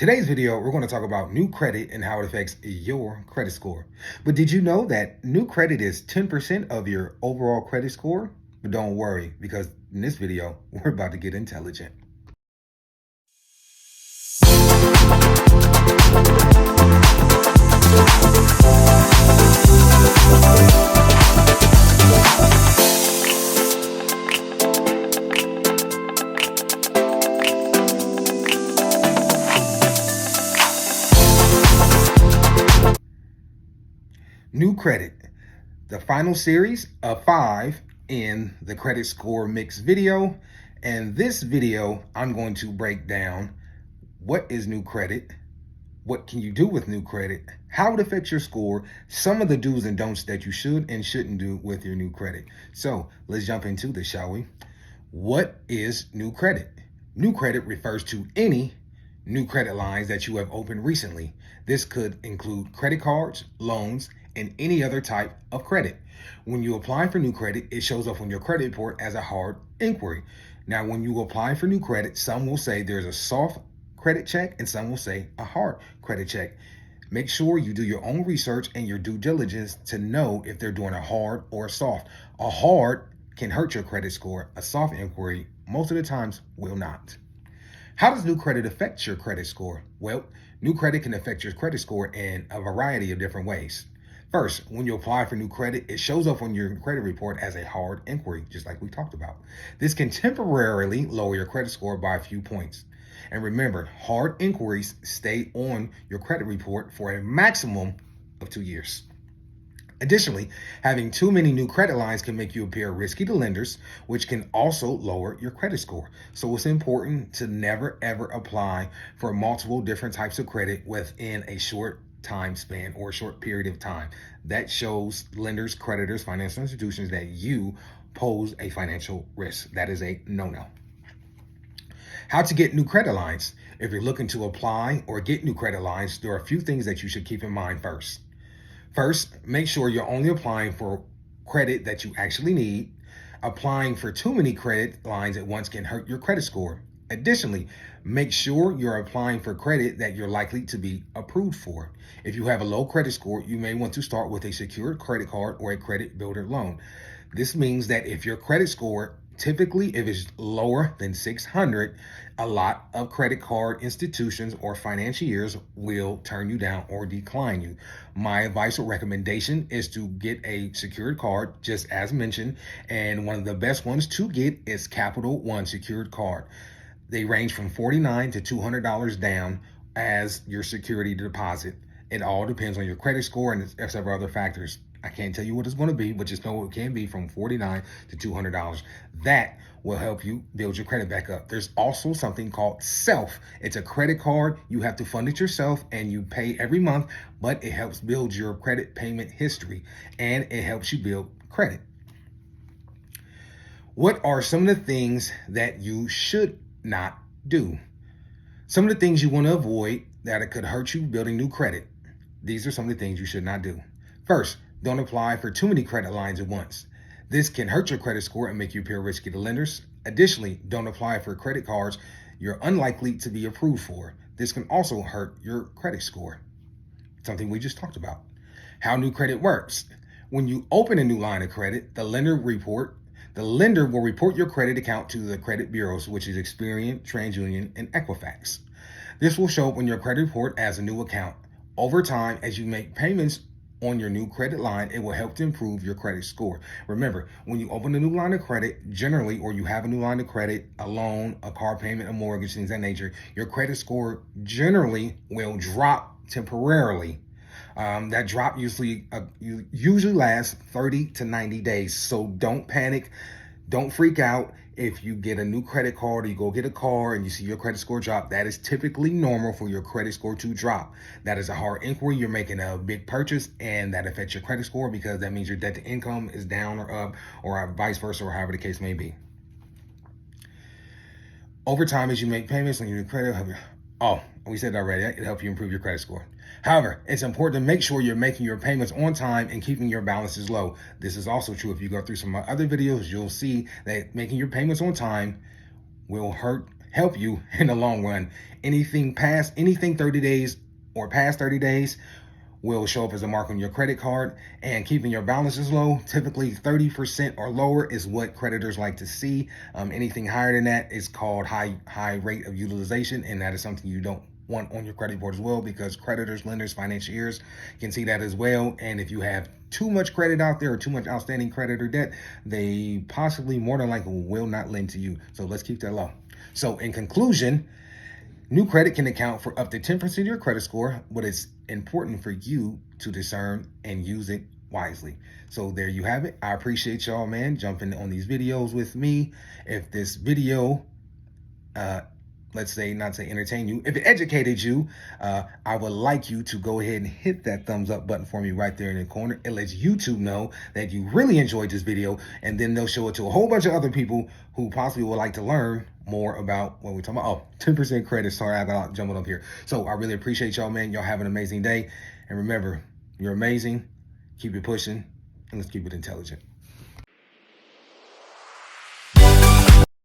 Today's video, we're going to talk about new credit and how it affects your credit score. But did you know that new credit is 10% of your overall credit score? But don't worry, because in this video, we're about to get intelligent. New credit, the final series of 5 in the credit score mix video. And this video, I'm going to break down what is new credit, what can you do with new credit, how it affects your score, some of the do's and don'ts that you should and shouldn't do with your new credit. So let's jump into this, shall we? What is new credit? New credit refers to any new credit lines that you have opened recently. This could include credit cards, loans, and any other type of credit. When you apply for new credit, it shows up on your credit report as a hard inquiry. Now, when you apply for new credit, some will say there's a soft credit check and some will say a hard credit check. Make sure you do your own research and your due diligence to know if they're doing a hard or a soft. A hard can hurt your credit score. A soft inquiry, most of the times, will not. How does new credit affect your credit score? Well, new credit can affect your credit score in a variety of different ways. First, when you apply for new credit, it shows up on your credit report as a hard inquiry, just like we talked about. This can temporarily lower your credit score by a few points. And remember, hard inquiries stay on your credit report for a maximum of 2 years. Additionally, having too many new credit lines can make you appear risky to lenders, which can also lower your credit score. So it's important to never ever apply for multiple different types of credit within a short time span or a short period of time. That shows lenders, creditors, financial institutions that you pose a financial risk. That is a no-no. How to get new credit lines. If you're looking to apply or get new credit lines, there are a few things that you should keep in mind first. First, make sure you're only applying for credit that you actually need. Applying for too many credit lines at once can hurt your credit score. Additionally, make sure you're applying for credit that you're likely to be approved for. If you have a low credit score, you may want to start with a secured credit card or a credit builder loan. This means that if your credit score, typically if it's lower than 600, a lot of credit card institutions or financiers will turn you down or decline you. My advice or recommendation is to get a secured card, just as mentioned, and one of the best ones to get is Capital One secured card. They range from $49 to $200 down as your security deposit. It all depends on your credit score and several other factors. I can't tell you what it's going to be, but just know it can be from $49 to $200. That will help you build your credit back up. There's also something called Self. It's a credit card. You have to fund it yourself and you pay every month, but it helps build your credit payment history and it helps you build credit. What are some of the things that you should not do? Some of the things you want to avoid that it could hurt you building new credit. These are some of the things you should not do. First, don't apply for too many credit lines at once. This can hurt your credit score and make you appear risky to lenders. Additionally, don't apply for credit cards you're unlikely to be approved for. This can also hurt your credit score. Something we just talked about. How new credit works. When you open a new line of credit, the lender will report your credit account to the credit bureaus, which is Experian, TransUnion, and Equifax. This will show up on your credit report as a new account. Over time, as you make payments on your new credit line, it will help to improve your credit score. Remember, when you open a new line of credit, generally, or you have a new line of credit, a loan, a car payment, a mortgage, things of that nature, your credit score generally will drop temporarily. That drop usually lasts 30 to 90 days. So don't panic. Don't freak out. If you get a new credit card or you go get a car and you see your credit score drop, that is typically normal for your credit score to drop. That is a hard inquiry. You're making a big purchase and that affects your credit score because that means your debt to income is down or up or vice versa or however the case may be. Over time, as you make payments on your credit, we said that already, it helps you improve your credit score. However, it's important to make sure you're making your payments on time and keeping your balances low. This is also true. If you go through some of my other videos, you'll see that making your payments on time will hurt help you in the long run. Anything 30 days or past 30 days will show up as a mark on your credit card, and keeping your balances low, typically 30% or lower is what creditors like to see. Anything higher than that is called high rate of utilization, and that is something you don't want on your credit report as well, because creditors, lenders, financiers can see that as well. And if you have too much credit out there or too much outstanding credit or debt, they possibly more than likely will not lend to you. So let's keep that low. So in conclusion, new credit can account for up to 10% of your credit score, but it's important for you to discern and use it wisely. So there you have it. I appreciate y'all, man, jumping on these videos with me. If this video, let's say, not say entertain you, if it educated you, I would like you to go ahead and hit that thumbs up button for me right there in the corner. It lets YouTube know that you really enjoyed this video, and then they'll show it to a whole bunch of other people who possibly would like to learn more about what we're talking about. Oh, 10% credit. Sorry, I got jumping up here. So I really appreciate y'all, man. Y'all have an amazing day. And remember, you're amazing. Keep it pushing, and let's keep it intelligent.